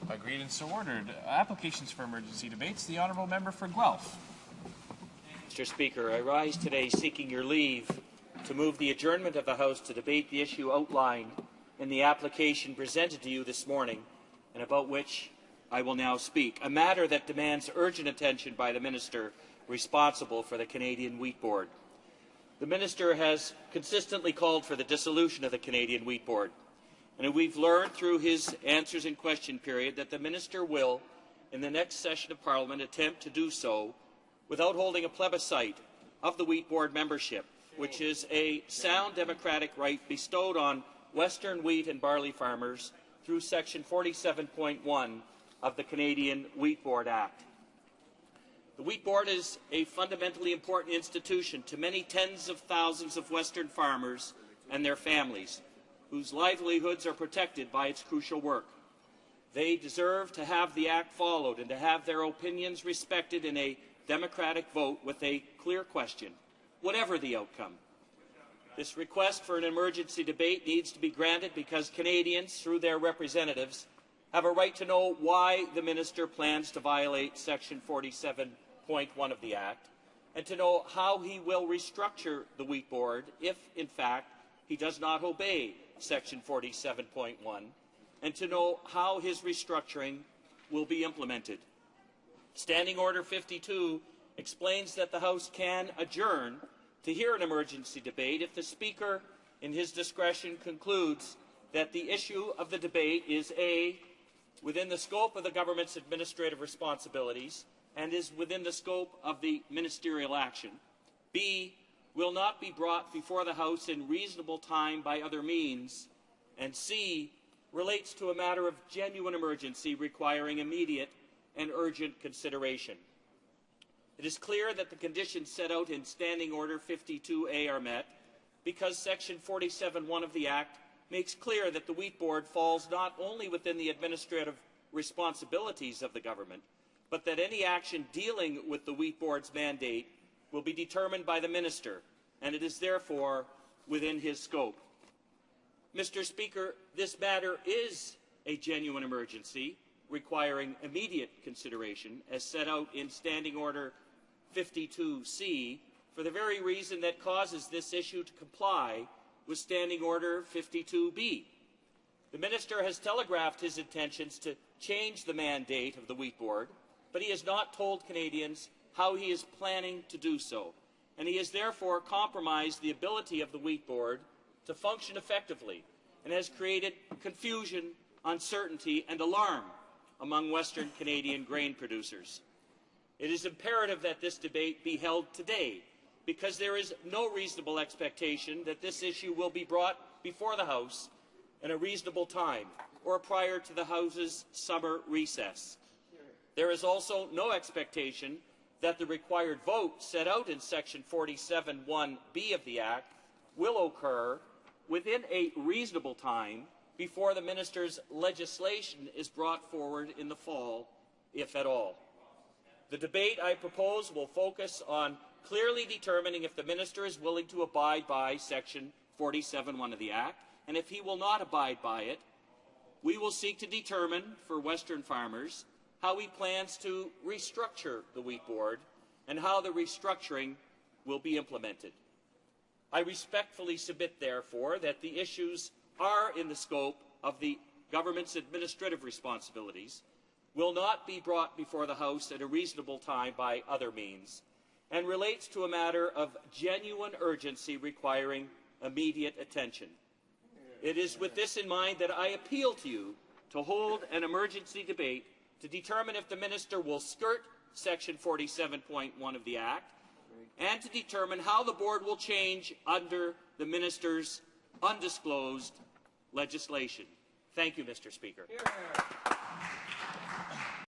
Agreed and so ordered. Applications for emergency debates. The Honourable Member for Guelph. Mr. Speaker, I rise today seeking your leave to move the adjournment of the House to debate the issue outlined in the application presented to you this morning and about which I will now speak, a matter that demands urgent attention by the Minister responsible for the Canadian Wheat Board. The Minister has consistently called for the dissolution of the Canadian Wheat Board, and we've learned through his answers in question period that the Minister will, in the next session of Parliament, attempt to do so without holding a plebiscite of the Wheat Board membership, which is a sound democratic right bestowed on Western wheat and barley farmers through Section 47.1 of the Canadian Wheat Board Act. The Wheat Board is a fundamentally important institution to many tens of thousands of Western farmers and their families, whose livelihoods are protected by its crucial work. They deserve to have the Act followed and to have their opinions respected in a democratic vote with a clear question, whatever the outcome. This request for an emergency debate needs to be granted because Canadians, through their representatives, have a right to know why the Minister plans to violate Section 47.1 of the Act, and to know how he will restructure the Wheat Board if, in fact, he does not obey Section 47.1, and to know how his restructuring will be implemented. Standing Order 52 explains that the House can adjourn to hear an emergency debate if the Speaker, in his discretion, concludes that the issue of the debate is A, within the scope of the government's administrative responsibilities and is within the scope of the ministerial action, B, will not be brought before the House in reasonable time by other means, and C, relates to a matter of genuine emergency requiring immediate and urgent consideration. It is clear that the conditions set out in Standing Order 52A are met because Section 47.1 of the Act makes clear that the Wheat Board falls not only within the administrative responsibilities of the government, but that any action dealing with the Wheat Board's mandate will be determined by the Minister, and it is therefore within his scope. Mr. Speaker, this matter is a genuine emergency requiring immediate consideration, as set out in Standing Order 52C, for the very reason that causes this issue to comply with Standing Order 52B. The Minister has telegraphed his intentions to change the mandate of the Wheat Board, but he has not told Canadians how he is planning to do so, and he has therefore compromised the ability of the Wheat Board to function effectively and has created confusion, uncertainty and alarm among Western Canadian grain producers. It is imperative that this debate be held today because there is no reasonable expectation that this issue will be brought before the House in a reasonable time or prior to the House's summer recess. There is also no expectation that the required vote set out in Section 47.1b of the Act will occur within a reasonable time before the Minister's legislation is brought forward in the fall, if at all. The debate I propose will focus on clearly determining if the Minister is willing to abide by Section 47.1 of the Act, and if he will not abide by it, we will seek to determine for Western farmers how he plans to restructure the Wheat Board and how the restructuring will be implemented. I respectfully submit, therefore, that the issues are in the scope of the government's administrative responsibilities, will not be brought before the House at a reasonable time by other means, and relates to a matter of genuine urgency requiring immediate attention. It is with this in mind that I appeal to you to hold an emergency debate to determine if the Minister will skirt Section 47.1 of the Act and to determine how the Board will change under the Minister's undisclosed legislation. Thank you, Mr. Speaker. Here.